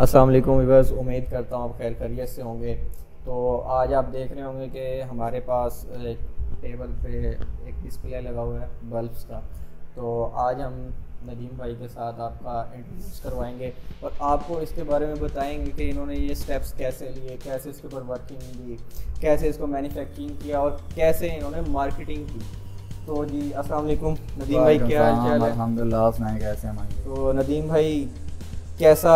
अस्सलाम वालेकुम व्यूअर्स, उम्मीद करता हूँ आप खैर खैरियत से होंगे। तो आज आप देख रहे होंगे कि हमारे पास एक टेबल पे एक डिस्प्ले लगा हुआ है बल्ब्स का। तो आज हम नदीम भाई के साथ आपका इंट्रोड्यूस करवाएंगे और आपको इसके बारे में बताएंगे कि इन्होंने ये स्टेप्स कैसे लिए, कैसे इसके ऊपर वर्किंग की, कैसे इसको मैन्युफैक्चरिंग किया और कैसे इन्होंने मार्केटिंग की। तो जी अस्सलाम वालेकुम नदीम भाई, क्या हाल चाल है? अल्हम्दुलिल्लाह, आप सुनाएं कैसे हैं भाई? तो नदीम भाई, कैसा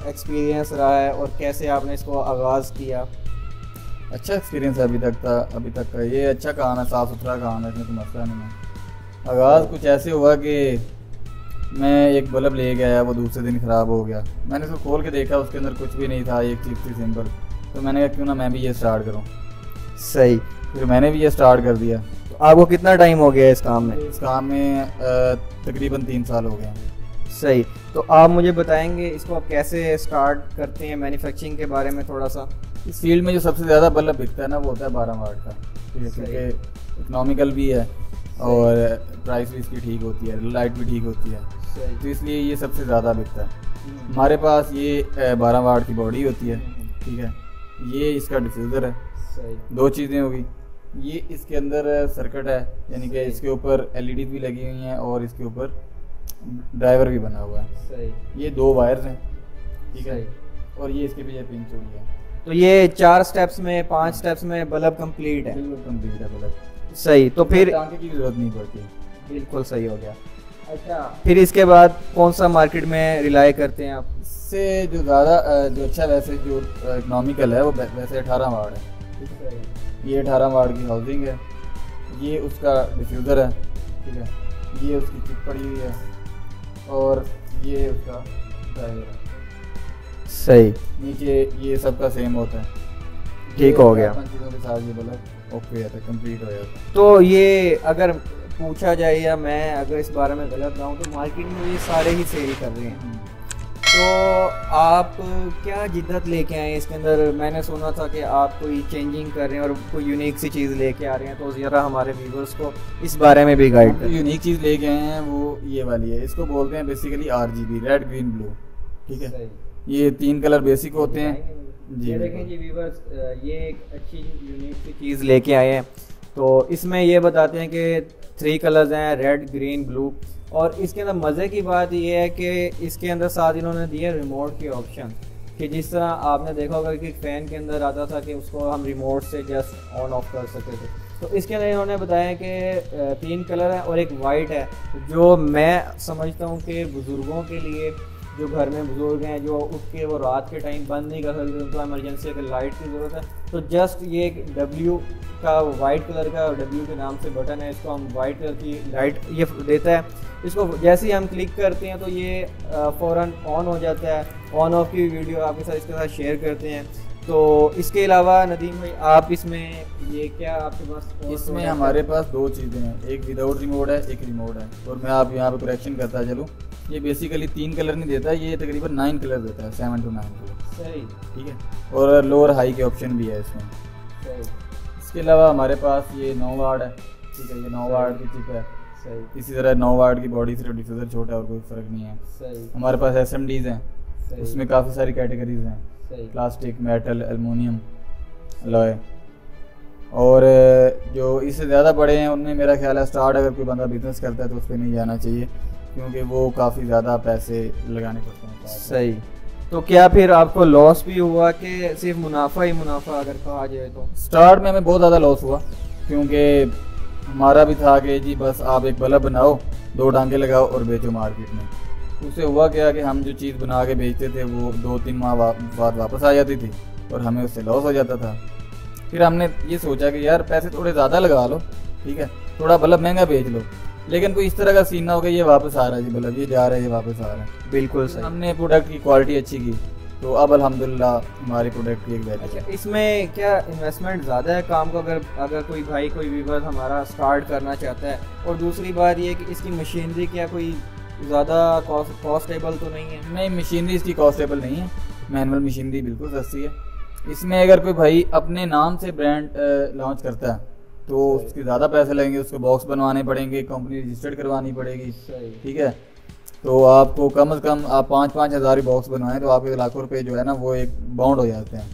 एक्सपीरियंस रहा है और कैसे आपने इसको आगाज़ किया? अच्छा एक्सपीरियंस है अभी तक का। ये अच्छा काम है, साफ़ सुथरा काम है, इसमें तो मसला नहीं है। आगाज़ कुछ ऐसे हुआ कि मैं एक बल्ब ले गया, वो दूसरे दिन ख़राब हो गया। मैंने इसको खोल के देखा, उसके अंदर कुछ भी नहीं था, एक चीज़ थी सिंपल। तो मैंने कहा क्यों ना मैं भी ये स्टार्ट करूँ। सही। फिर मैंने भी ये स्टार्ट कर दिया। तो आपको कितना टाइम हो गया इस काम में? इस काम में तकरीबन 3 साल हो गए। सही। तो आप मुझे बताएंगे इसको आप कैसे स्टार्ट करते हैं, मैन्युफैक्चरिंग के बारे में थोड़ा सा। इस फील्ड में जो सबसे ज़्यादा बल्ब बिकता है ना, वो होता है 12 वाट का, ठीक है, क्योंकि इकोनॉमिकल भी है और प्राइस भी इसकी ठीक होती है, लाइट भी ठीक होती है, तो इसलिए ये सबसे ज़्यादा बिकता है। हमारे पास ये 12 वाट की बॉडी होती है, ठीक है। ये इसका डिफ्यूज़र है। सही। 2 चीज़ें होगी। ये इसके अंदर सर्किट है, यानी कि इसके ऊपर एलईडी भी लगी हुई हैं और इसके ऊपर ड्राइवर भी बना हुआ है। सही। ये 2 वायर्स हैं, ठीक है, और ये इसके पीछे पिंच हुई है। तो ये 4 स्टेप्स में 5 स्टेप्स में बल्ब कंप्लीट है? बिल्कुल कंप्लीट है बल्ब। सही। तो फिर टांके की जरूरत नहीं पड़ती। बिल्कुल सही हो गया। अच्छा, फिर इसके बाद कौन सा मार्केट में रिलाई करते हैं आप? इससे जो ज़्यादा जो अच्छा वैसे जो इकोनॉमिकल है वो वैसे 18 वाट है। ये 18 वाट की हाउसिंग है, ये उसका डिफ्यूज़र है, ठीक है, ये उसकी चिप पड़ी हुई है और ये उसका ड्राइवर है। सही। नीचे ये सबका सेम होता है। ठीक हो गया। चीज़ों के साथ ये बल्ब ओके है, कंप्लीट हो जाता है। तो ये अगर पूछा जाए या मैं अगर इस बारे में गलत ना हूँ तो मार्केट में ये सारे ही सेल कर रहे हैं, तो आप क्या जिद्दत लेके आए इसके अंदर? मैंने सुना था कि आप कोई चेंजिंग कर रहे हैं और कोई यूनिक सी चीज़ लेके आ रहे हैं, तो ज़रा हमारे व्यूवर्स को इस बारे में भी गाइड करें। यूनिक चीज़ लेके आए हैं वो ये वाली है। इसको बोलते हैं basically RGB, red green blue, ठीक है। ये 3 कलर बेसिक होते हैं जी। ये देखें जी व्यूवर्स, ये एक अच्छी यूनिक सी चीज़ लेके आए हैं। तो इसमें ये बताते हैं कि 3 कलर्स हैं, रेड ग्रीन ब्लू। और इसके अंदर मज़े की बात ये है कि इसके अंदर साथ इन्होंने दिए रिमोट के ऑप्शन, कि जिस तरह आपने देखा होगा कि फ़ैन के अंदर आता था कि उसको हम रिमोट से जस्ट ऑन ऑफ कर सकते थे। तो इसके अंदर इन्होंने बताया कि 3 कलर है और एक वाइट है, जो मैं समझता हूँ कि बुज़ुर्गों के लिए, जो घर में बुजुर्ग हैं जो उठ के वो रात के टाइम बंद नहीं कर सकते, उनको इमरजेंसी अगर लाइट की ज़रूरत है, तो जस्ट ये एक W का वाइट कलर का W के नाम से बटन है, इसको हम वाइट कलर की लाइट ये देता है। इसको जैसे ही हम क्लिक करते हैं तो ये फ़ौरन ऑन हो जाता है। ऑन ऑफ की वीडियो आपके साथ इसके साथ शेयर करते हैं। तो इसके अलावा नदीम भाई, आप इसमें ये क्या आपके पास? इसमें हमारे पास 2 चीज़ें हैं, एक विदाउट रिमोट है, एक रिमोट है। और मैं आप यहाँ पे करेक्शन करता चलूँ, ये बेसिकली 3 कलर नहीं देता, ये तकरीबन 9 कलर देता है, 7 to 9 कलर। सही। ठीक है, और लोअर हाई के ऑप्शन भी है इसमें। सही। इसके अलावा हमारे पास ये 9 वाट है, ठीक है, ये 9 वाट की चिप है। सही। इसी तरह 9 वाट की बॉडी, सिर्फ डिफ्यूज़र छोटा है और कोई फ़र्क नहीं है। सही। हमारे पास SMDs हैं, उसमें काफ़ी सारी कैटेगरीज हैं, सही। Plastic, metal, aluminium, alloy. और जो इससे ज़्यादा बड़े हैं उनमें मेरा ख्याल है स्टार्ट अगर कोई बंदा बिजनेस करता है तो उस पर नहीं जाना चाहिए, क्योंकि वो काफ़ी ज़्यादा पैसे लगाने पड़ते हैं। सही। तो क्या फिर आपको लॉस भी हुआ कि सिर्फ मुनाफा ही मुनाफा अगर कहा जाए तो? स्टार्ट में हमें बहुत ज़्यादा लॉस हुआ, क्योंकि हमारा भी था कि जी बस आप एक बल्ब बनाओ, 2 टांगे लगाओ और बेचो मार्केट में। उससे हुआ क्या कि हम जो चीज़ बना के बेचते थे वो 2-3 माह बाद वापस आ जाती थी और हमें उससे लॉस हो जाता था। फिर हमने ये सोचा कि यार पैसे थोड़े ज़्यादा लगा लो, ठीक है, थोड़ा बल्ब महंगा बेच लो, लेकिन कोई इस तरह का सीन ना हो कि ये वापस आ रहा है जी बल्ब, ये जा रहा है, ये वापस आ रहा है। बिल्कुल सही। हमने प्रोडक्ट की क्वालिटी अच्छी की, तो अब अल्हम्दुलिल्लाह हमारे प्रोडक्ट की एक वैल्यू। अच्छा, इसमें क्या इन्वेस्टमेंट ज़्यादा है काम को? अगर कोई भाई, कोई व्यूअर हमारा स्टार्ट करना चाहता है, और दूसरी बात ये कि इसकी मशीनरी क्या कोई ज़्यादा कॉस्टेबल तो नहीं है? नहीं, मशीनरी इसकी कॉस्टेबल नहीं है, मैनुअल मशीनरी बिल्कुल सस्ती है। इसमें अगर कोई भाई अपने नाम से ब्रांड लॉन्च करता है तो उसके ज़्यादा पैसे लगेंगे, उसको बॉक्स बनवाने पड़ेंगे, कंपनी रजिस्टर्ड करवानी पड़ेगी, ठीक है। तो आपको कम से कम आप 5-5 हज़ार बॉक्स बनवाएं तो आपके लाखों रुपए जो है ना वो एक बाउंड हो जाते हैं।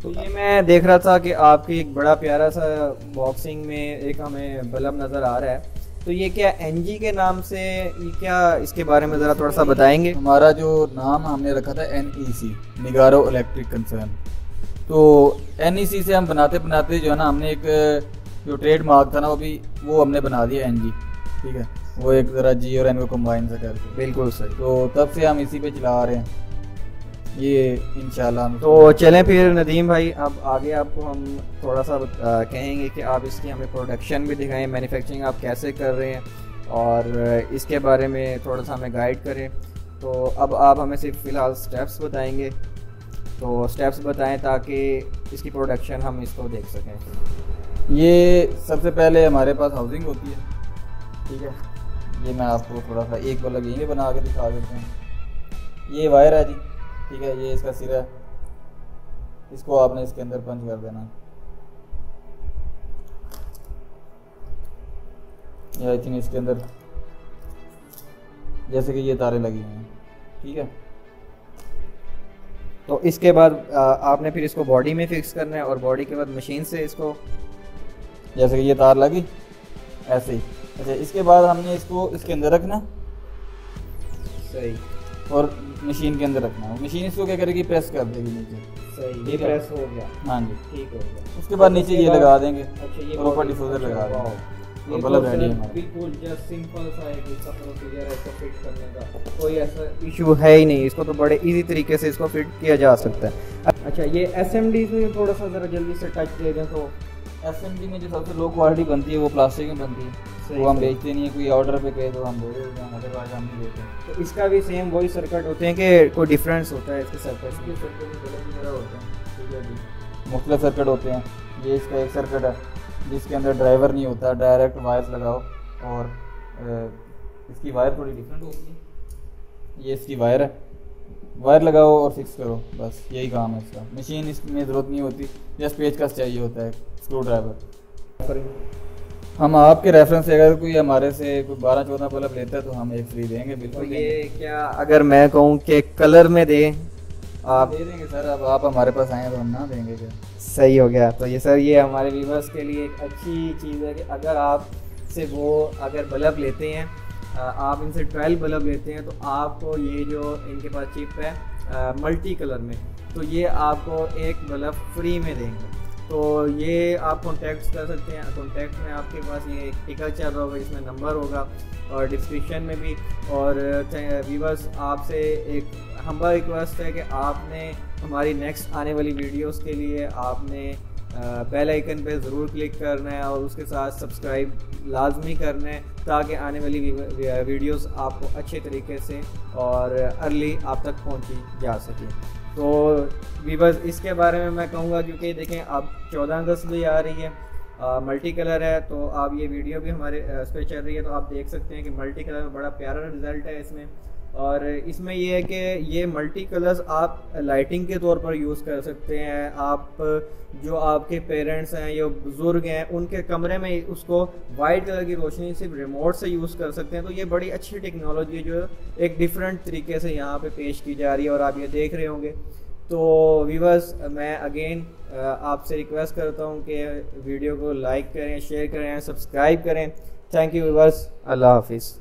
तो ये मैं देख रहा था कि आपकी एक बड़ा प्यारा सा बॉक्सिंग में एक हमें बल्ब नज़र आ रहा है, तो ये क्या एनजी के नाम से, ये क्या, इसके बारे में ज़रा थोड़ा सा बताएंगे। हमारा जो नाम हमने रखा था NEC, निगारो इलेक्ट्रिक कंसर्न। तो NEC से हम बनाते बनाते जो है ना हमने एक जो ट्रेड मार्क था ना वो हमने बना दिया NG, ठीक है, वो एक ज़रा G और N को कंबाइन से करके। बिल्कुल सही। तो तब से हम इसी पे चला रहे हैं ये इंशाल्लाह। तो चलें फिर नदीम भाई, अब आगे आपको हम थोड़ा सा कहेंगे कि आप इसकी हमें प्रोडक्शन भी दिखाएं, मैन्युफैक्चरिंग आप कैसे कर रहे हैं और इसके बारे में थोड़ा सा हमें गाइड करें। तो अब आप हमें सिर्फ फ़िलहाल स्टेप्स बताएंगे, तो स्टेप्स बताएं ताकि इसकी प्रोडक्शन हम इसको देख सकें। ये सबसे पहले हमारे पास हाउसिंग होती है, ठीक है, ये मैं आपको थोड़ा सा एक बल्ब यहीं बना के दिखा देता हूँ। ये वायर है जी, ठीक है, ये इसका सिरा है, इसको आपने इसके अंदर पंच कर देना। ये आई थिंक इसके अंदर जैसे कि ये तारे लगी हुई हैं, ठीक है। तो इसके बाद आपने फिर इसको बॉडी में फिक्स करना है और बॉडी के बाद मशीन से इसको, जैसे कि ये तार लगी ऐसे ही। अच्छा, इसके बाद हमने इसको इसके अंदर रखना, सही, और मशीन के अंदर रखना है। मशीन इसको क्या करेगी, प्रेस कर देगी नीचे, सही, ये प्रेस हो गया, हाँ जी, ठीक हो गया। उसके बाद नीचे ये लगा देंगे, अच्छा, ये और ऊपर डिफ्यूजर लगा देंगे, ये बल्ब रेडी है हमारा। बिल्कुल जस्ट सिंपल सा एक इसका प्रोसीजर है इसको फिट करने का, कोई ऐसा इशू है ही नहीं, इसको तो बड़े इजी तरीके से इसको फिट किया जा सकता है। अच्छा, ये SMD में थोड़ा सा ज़रा जल्दी से टच दे दें। तो SMD में जो सबसे लो क्वालिटी बनती है वो प्लास्टिक में बनती है, वो हम बेचते नहीं है। कोई ऑर्डर पे कहे तो हम दे देते हैं, अदरवाइज हम नहीं देते हैं। तो इसका भी सेम वही सर्किट होते हैं कि कोई डिफरेंस होता है इसके सर्किट इसके सर्किट में बल्ब वगैरह होते हैं, ठीक है जी, मुख्तलिफ सर्किट होते हैं। ये इसका एक सर्किट है जिसके अंदर ड्राइवर नहीं होता, डायरेक्ट वायर लगाओ, और इसकी वायर थोड़ी डिफरेंट होती है। ये इसकी वायर है, वायर लगाओ और फिक्स करो, बस यही काम है इसका। मशीन इसमें ज़रूरत नहीं होती, जस्ट पेचकस चाहिए होता है, स्क्रू ड्राइवर। हम आपके रेफरेंस से अगर कोई हमारे से कोई 12-14 बल्ब लेता है तो हम एक फ्री देंगे, बिल्कुल। तो ये क्या अगर मैं कहूँ कि कलर में दें, आप दे देंगे सर, अब आप हमारे पास आए तो हम ना देंगे क्या? सही हो गया। तो ये सर, ये हमारे व्यूवर्स के लिए एक अच्छी चीज़ है कि अगर आप से वो अगर बल्ब लेते हैं, आप इनसे 12 बल्ब लेते हैं, तो आपको ये जो इनके पास चिप है मल्टी कलर में, तो ये आपको एक बल्ब फ्री में देंगे। तो ये आप कॉन्टैक्ट कर सकते हैं, कॉन्टैक्ट में आपके पास ये एक टिकट चल रहा होगा, इसमें नंबर होगा और डिस्क्रिप्शन में भी। और व्यूवर्स, आपसे एक हम्बल रिक्वेस्ट है कि आपने हमारी नेक्स्ट आने वाली वीडियोस के लिए आपने बेल आइकन पे ज़रूर क्लिक करना है और उसके साथ सब्सक्राइब लाजमी करना है, ताकि आने वाली वीडियोस आपको अच्छे तरीके से और अर्ली आप तक पहुंची जा सके। तो व्यूअर्स, इसके बारे में मैं कहूँगा, क्योंकि देखें अब 14 अगस्त भी आ रही है, मल्टी कलर है, तो आप ये वीडियो भी हमारे इस पर चल रही है, तो आप देख सकते हैं कि मल्टी कलर में बड़ा प्यारा रिज़ल्ट है इसमें। और इसमें ये है कि ये मल्टी कलर्स आप लाइटिंग के तौर पर यूज़ कर सकते हैं। आप जो आपके पेरेंट्स हैं या बुज़ुर्ग हैं, उनके कमरे में उसको वाइट कलर की रोशनी सिर्फ रिमोट से यूज़ कर सकते हैं। तो ये बड़ी अच्छी टेक्नोलॉजी जो एक डिफरेंट तरीके से यहाँ पे पेश की जा रही है और आप ये देख रहे होंगे। तो व्यूअर्स, मैं अगेन आपसे रिक्वेस्ट करता हूँ कि वीडियो को लाइक करें, शेयर करें, सब्सक्राइब करें। थैंक यू व्यूअर्स, अल्लाह हाफिज़।